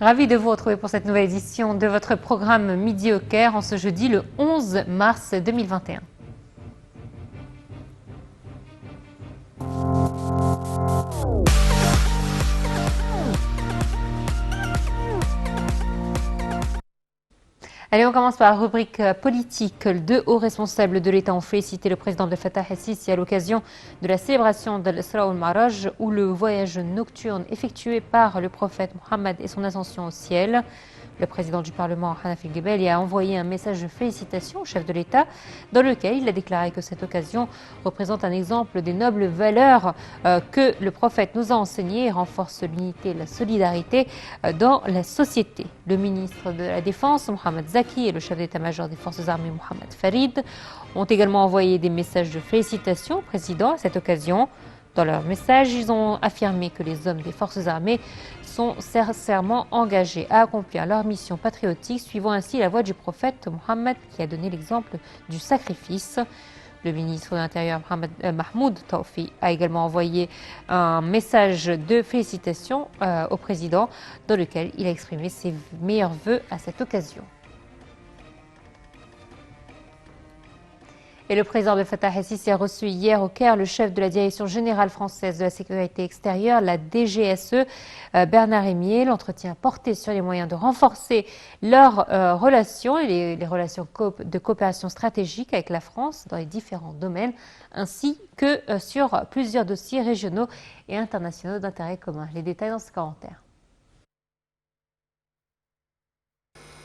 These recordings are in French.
Ravi de vous retrouver pour cette nouvelle édition de votre programme Midi au Caire en ce jeudi le 11 mars 2021. Allez, on commence par la rubrique politique. Deux hauts responsables de l'État ont félicité le président Abdel Fattah el-Sisi à l'occasion de la célébration de l'Isra al-Maraj, où le voyage nocturne effectué par le prophète Mohammed et son ascension au ciel. Le président du Parlement, Hanaf El-Gebeli, a envoyé un message de félicitations au chef de l'État, dans lequel il a déclaré que cette occasion représente un exemple des nobles valeurs que le prophète nous a enseignées et renforce l'unité et la solidarité dans la société. Le ministre de la Défense, Mohamed Zaki, et le chef d'état-major des forces armées, Mohamed Farid, ont également envoyé des messages de félicitations au président à cette occasion. Dans leur message, ils ont affirmé que les hommes des forces armées sont sincèrement engagés à accomplir leur mission patriotique, suivant ainsi la voie du prophète Mohammed qui a donné l'exemple du sacrifice. Le ministre de l'Intérieur, Mahmoud Tawfi, a également envoyé un message de félicitations au président dans lequel il a exprimé ses meilleurs vœux à cette occasion. Et le président Abdel Fattah el-Sisi a reçu hier au Caire le chef de la Direction générale française de la sécurité extérieure, la DGSE, Bernard Emier. L'entretien portait sur les moyens de renforcer leurs relations et les relations de coopération stratégique avec la France dans les différents domaines, ainsi que sur plusieurs dossiers régionaux et internationaux d'intérêt commun. Les détails dans ce commentaire.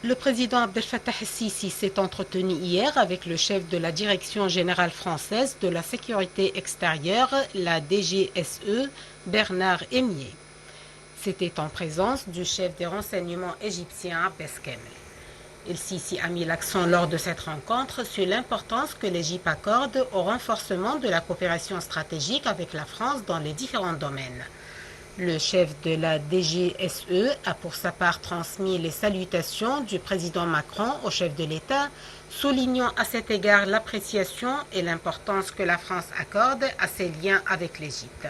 Le président Abdel Fattah el-Sisi s'est entretenu hier avec le chef de la Direction générale française de la sécurité extérieure, la DGSE, Bernard Emier. C'était en présence du chef des renseignements égyptien, Abbas Kamel. El-Sisi a mis l'accent lors de cette rencontre sur l'importance que l'Égypte accorde au renforcement de la coopération stratégique avec la France dans les différents domaines. Le chef de la DGSE a pour sa part transmis les salutations du président Macron au chef de l'État, soulignant à cet égard l'appréciation et l'importance que la France accorde à ses liens avec l'Égypte.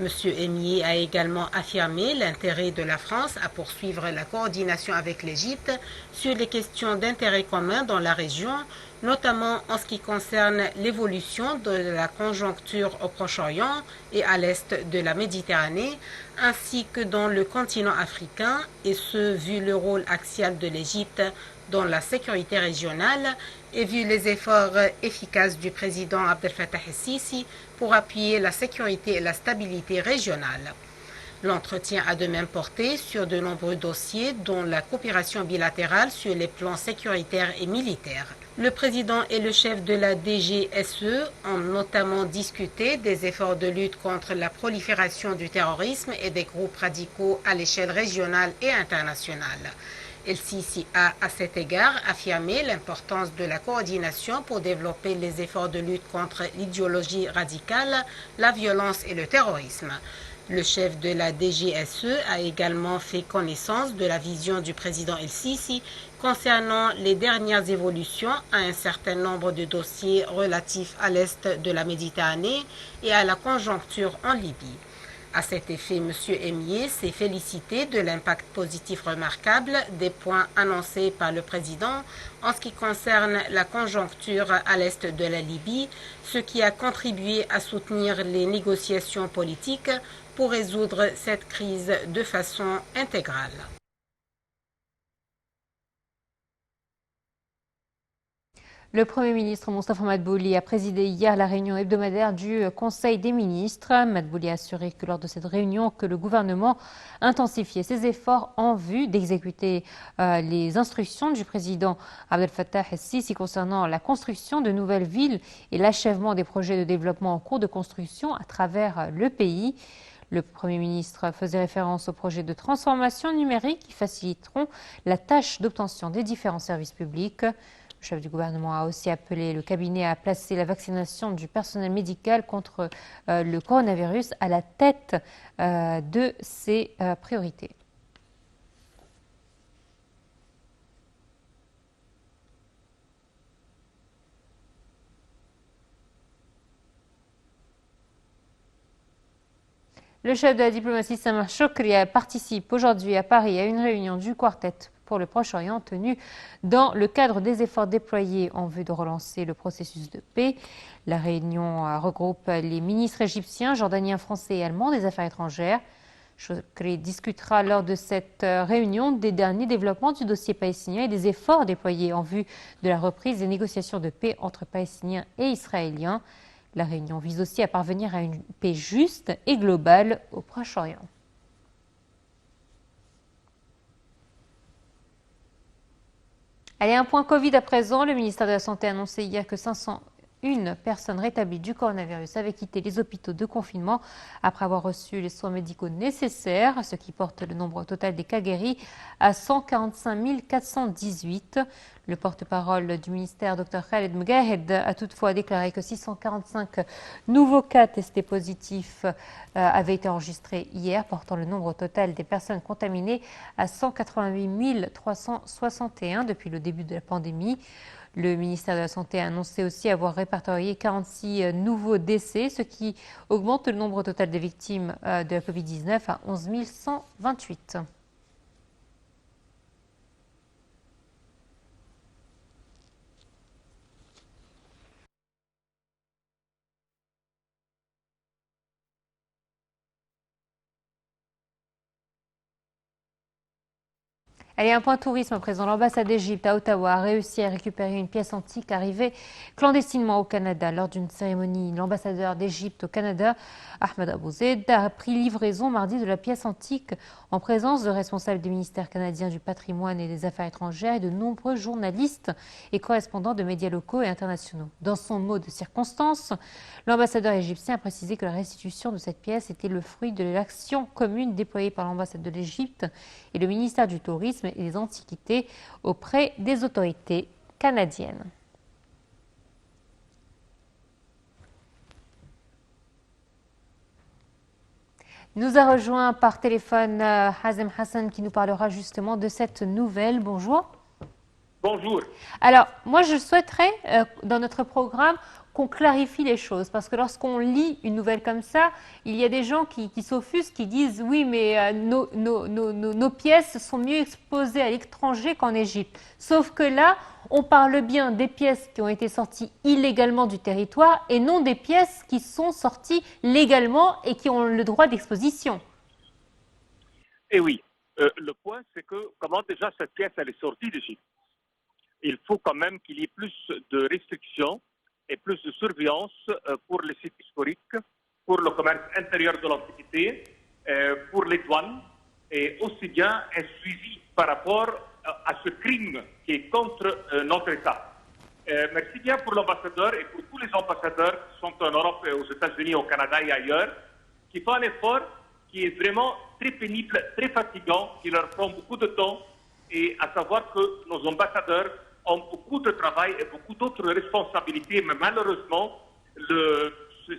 M. Emier a également affirmé l'intérêt de la France à poursuivre la coordination avec l'Égypte sur les questions d'intérêt commun dans la région, notamment en ce qui concerne l'évolution de la conjoncture au Proche-Orient et à l'est de la Méditerranée, ainsi que dans le continent africain, et ce, vu le rôle axial de l'Égypte dans la sécurité régionale et vu les efforts efficaces du président Abdel Fattah el-Sisi pour appuyer la sécurité et la stabilité régionale. L'entretien a de même porté sur de nombreux dossiers, dont la coopération bilatérale sur les plans sécuritaires et militaires. Le président et le chef de la DGSE ont notamment discuté des efforts de lutte contre la prolifération du terrorisme et des groupes radicaux à l'échelle régionale et internationale. El-Sisi a, à cet égard, affirmé l'importance de la coordination pour développer les efforts de lutte contre l'idéologie radicale, la violence et le terrorisme. Le chef de la DGSE a également fait connaissance de la vision du président El-Sisi concernant les dernières évolutions à un certain nombre de dossiers relatifs à l'est de la Méditerranée et à la conjoncture en Libye. À cet effet, M. Emier s'est félicité de l'impact positif remarquable des points annoncés par le président en ce qui concerne la conjoncture à l'est de la Libye, ce qui a contribué à soutenir les négociations politiques pour résoudre cette crise de façon intégrale. Le Premier ministre Moustapha Madbouli a présidé hier la réunion hebdomadaire du Conseil des ministres. Madbouli a assuré que lors de cette réunion, que le gouvernement intensifiait ses efforts en vue d'exécuter les instructions du président Abdel Fattah el-Sisi concernant la construction de nouvelles villes et l'achèvement des projets de développement en cours de construction à travers le pays. Le Premier ministre faisait référence aux projets de transformation numérique qui faciliteront la tâche d'obtention des différents services publics. Le chef du gouvernement a aussi appelé le cabinet à placer la vaccination du personnel médical contre le coronavirus à la tête de ses priorités. Le chef de la diplomatie Sameh Chokri participe aujourd'hui à Paris à une réunion du quartet pour le Proche-Orient tenue dans le cadre des efforts déployés en vue de relancer le processus de paix. La réunion regroupe les ministres égyptiens, jordaniens, français et allemands des Affaires étrangères. Chokri discutera lors de cette réunion des derniers développements du dossier palestinien et des efforts déployés en vue de la reprise des négociations de paix entre Palestiniens et Israéliens. La réunion vise aussi à parvenir à une paix juste et globale au Proche-Orient. Allez, un point Covid à présent. Le ministère de la Santé a annoncé hier que 501 personnes rétablies du coronavirus avaient quitté les hôpitaux de confinement après avoir reçu les soins médicaux nécessaires, ce qui porte le nombre total des cas guéris à 145 418. Le porte-parole du ministère, Dr Khaled Mgahed, a toutefois déclaré que 645 nouveaux cas testés positifs avaient été enregistrés hier, portant le nombre total des personnes contaminées à 188 361 depuis le début de la pandémie. Le ministère de la Santé a annoncé aussi avoir répertorié 46 nouveaux décès, ce qui augmente le nombre total des victimes de la Covid-19 à 11 128. Allez, un point tourisme à présent. L'ambassade d'Égypte à Ottawa a réussi à récupérer une pièce antique arrivée clandestinement au Canada. Lors d'une cérémonie, l'ambassadeur d'Égypte au Canada, Ahmed Abouzed, a pris livraison mardi de la pièce antique en présence de responsables des ministères canadiens du patrimoine et des affaires étrangères et de nombreux journalistes et correspondants de médias locaux et internationaux. Dans son mot de circonstance, l'ambassadeur égyptien a précisé que la restitution de cette pièce était le fruit de l'action commune déployée par l'ambassade de l'Égypte et le ministère du Tourisme et des Antiquités auprès des autorités canadiennes. Nous a rejoint par téléphone Hazem Hassan qui nous parlera justement de cette nouvelle. Bonjour. Bonjour. Alors, moi je souhaiterais dans notre programme qu'on clarifie les choses parce que lorsqu'on lit une nouvelle comme ça, il y a des gens qui s'offusquent, qui disent oui mais nos pièces sont mieux exposées à l'étranger qu'en Égypte. Sauf que là, on parle bien des pièces qui ont été sorties illégalement du territoire et non des pièces qui sont sorties légalement et qui ont le droit d'exposition. Eh oui, le point c'est que comment déjà cette pièce elle est sortie d'Égypte. Il faut quand même qu'il y ait plus de restrictions et plus de surveillance pour les sites historiques, pour le commerce intérieur de l'Antiquité, pour les douanes, et aussi bien un suivi par rapport à ce crime qui est contre notre État. Merci bien pour l'ambassadeur et pour tous les ambassadeurs qui sont en Europe, aux États-Unis, au Canada et ailleurs, qui font un effort qui est vraiment très pénible, très fatigant, qui leur prend beaucoup de temps, et à savoir que nos ambassadeurs ont beaucoup de travail et beaucoup d'autres responsabilités, mais malheureusement,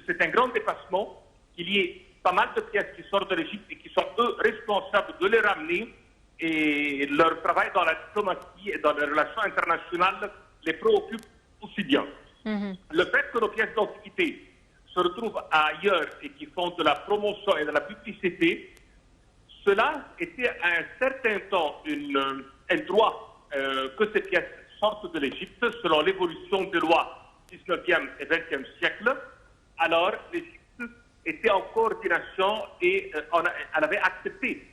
c'est un grand dépassement qu'il y ait pas mal de pièces qui sortent de l'Égypte et qui sont eux responsables de les ramener, et leur travail dans la diplomatie et dans les relations internationales les préoccupe aussi bien. Le fait que nos pièces d'antiquité se retrouvent ailleurs et qui font de la promotion et de la publicité, cela était à un certain temps un droit que ces pièces sortent de l'Égypte selon l'évolution des lois 19e et 20e siècle. Alors l'Égypte était en coordination et elle avait accepté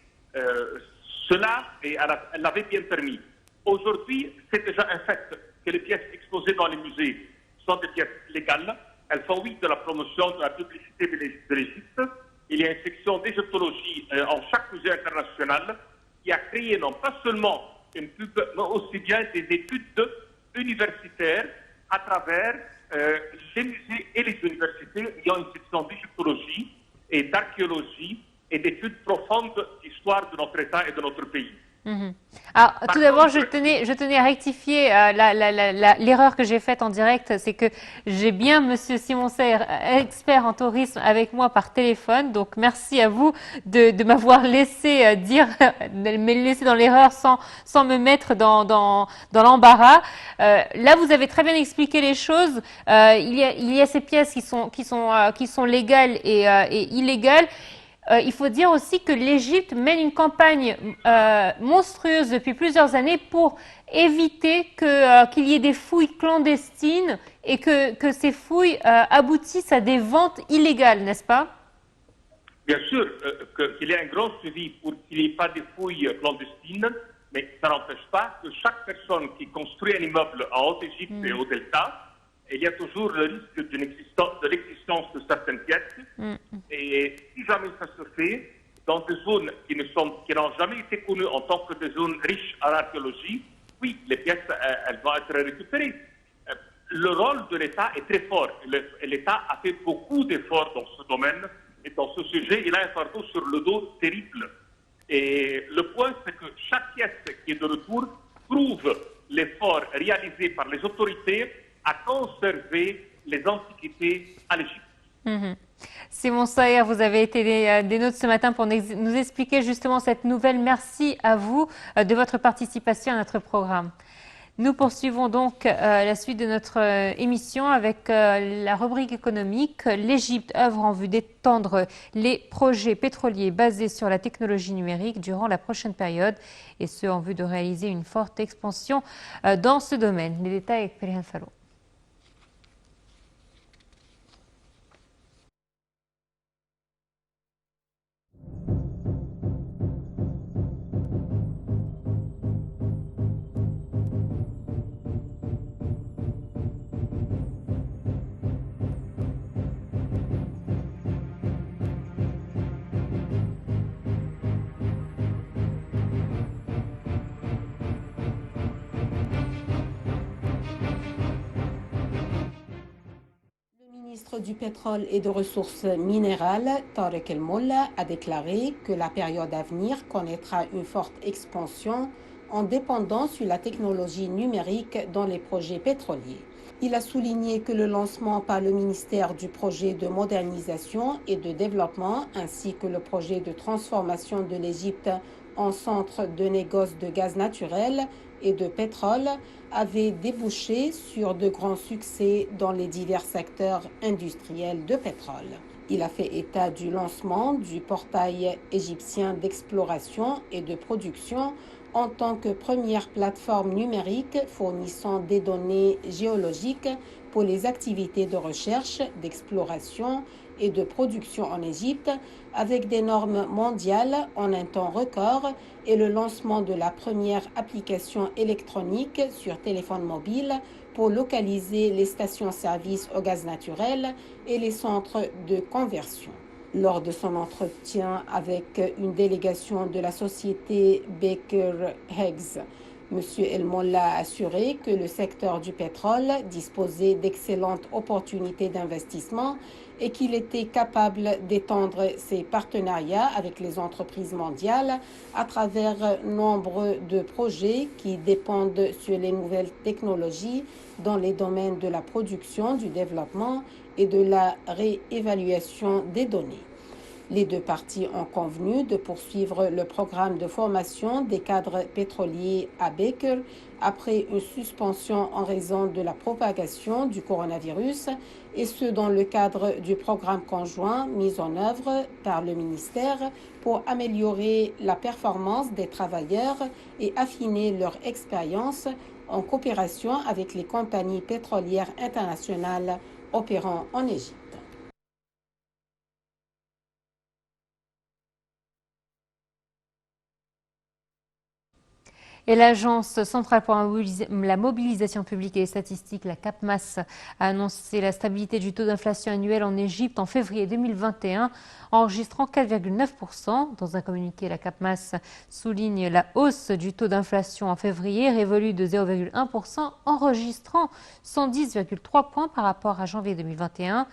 cela et elle l'avait bien permis. Aujourd'hui, c'est déjà un fait que les pièces exposées dans les musées sont des pièces légales. Elles font oui de la promotion de la publicité de l'Égypte. Il y a une section d'égyptologie en chaque musée international qui a créé non pas seulement une pub, mais aussi bien des études universitaires à travers les musées et les universités. Il y a une section d'égyptologie et d'archéologie et d'études profondes d'histoire de notre État et de notre pays. Alors, tout d'abord, je tenais à rectifier l'erreur que j'ai faite en direct, c'est que j'ai bien Monsieur Simon Serre, expert en tourisme, avec moi par téléphone. Donc, merci à vous de m'avoir laissé de me laisser dans l'erreur sans me mettre dans l'embarras. Là, vous avez très bien expliqué les choses. Il y a ces pièces qui sont légales et illégales. il faut dire aussi que l'Égypte mène une campagne monstrueuse depuis plusieurs années pour éviter qu'il y ait des fouilles clandestines et que ces fouilles aboutissent à des ventes illégales, n'est-ce pas? Bien sûr qu'il y ait un grand suivi pour qu'il n'y ait pas de fouilles clandestines, mais ça n'empêche pas que chaque personne qui construit un immeuble en Haute-Égypte et au Delta, il y a toujours le risque de l'existence de certaines pièces. Et si jamais ça se fait dans des zones qui n'ont jamais été connues en tant que des zones riches en archéologie, oui, les pièces, elles vont être récupérées. Le rôle de l'État est très fort. L'État a fait beaucoup d'efforts dans ce domaine et dans ce sujet, il a un fardeau sur le dos terrible. Et le point, c'est que chaque pièce qui est de retour prouve l'effort réalisé par les autorités à conserver les antiquités à l'Égypte. Simon Saher, vous avez été des nôtres ce matin pour nous expliquer justement cette nouvelle. Merci à vous de votre participation à notre programme. Nous poursuivons donc la suite de notre émission avec la rubrique économique. L'Égypte œuvre en vue d'étendre les projets pétroliers basés sur la technologie numérique durant la prochaine période, et ce en vue de réaliser une forte expansion dans ce domaine. Les détails avec Perihan Salo. Le ministre du Pétrole et des Ressources minérales, Tarek El Molla, a déclaré que la période à venir connaîtra une forte expansion en dépendant sur la technologie numérique dans les projets pétroliers. Il a souligné que le lancement par le ministère du projet de modernisation et de développement ainsi que le projet de transformation de l'Égypte en centre de négoce de gaz naturel et de pétrole avait débouché sur de grands succès dans les divers secteurs industriels de pétrole. Il a fait état du lancement du portail égyptien d'exploration et de production en tant que première plateforme numérique fournissant des données géologiques pour les activités de recherche, d'exploration et de production en Égypte, avec des normes mondiales en un temps record et le lancement de la première application électronique sur téléphone mobile pour localiser les stations-service au gaz naturel et les centres de conversion. Lors de son entretien avec une délégation de la société Baker Hughes, M. El Molla a assuré que le secteur du pétrole disposait d'excellentes opportunités d'investissement et qu'il était capable d'étendre ses partenariats avec les entreprises mondiales à travers nombre de projets qui dépendent sur les nouvelles technologies dans les domaines de la production, du développement et de la réévaluation des données. Les deux parties ont convenu de poursuivre le programme de formation des cadres pétroliers à Baker après une suspension en raison de la propagation du coronavirus, et ce dans le cadre du programme conjoint mis en œuvre par le ministère pour améliorer la performance des travailleurs et affiner leur expérience en coopération avec les compagnies pétrolières internationales opérant en Égypte. Et l'Agence centrale pour la mobilisation publique et les statistiques, la CAPMAS, a annoncé la stabilité du taux d'inflation annuel en Égypte en février 2021, enregistrant 4,9%. Dans un communiqué, la CAPMAS souligne la hausse du taux d'inflation en février, révolue de 0,1%, enregistrant 110,3 points par rapport à janvier 2021.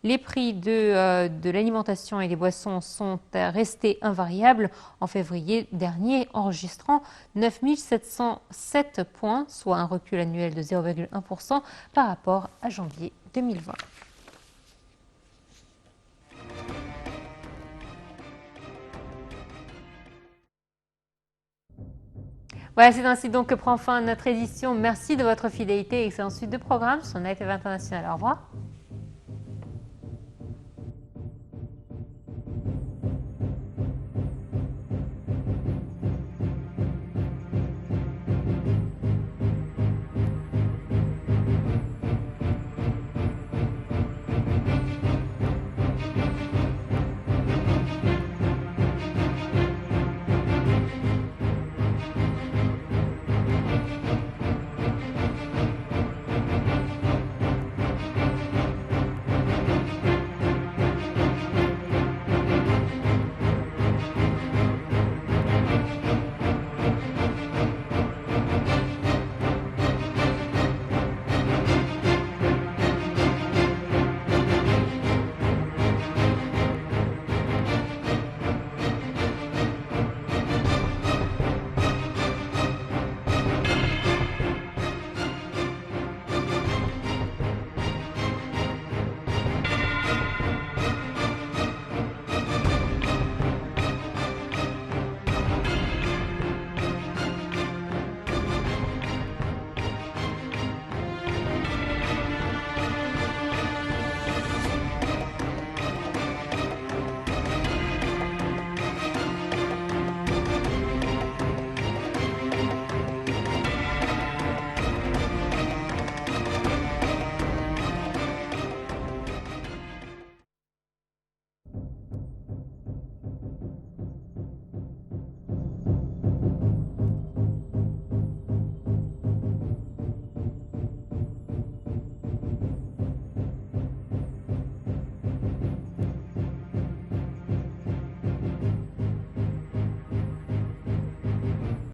Les prix de l'alimentation et des boissons sont restés invariables en février dernier, enregistrant 9 707 points, soit un recul annuel de 0,1% par rapport à janvier 2020. Voilà, c'est ainsi donc que prend fin notre édition. Merci de votre fidélité et excellente suite de programmes sur Night TV International. Au revoir.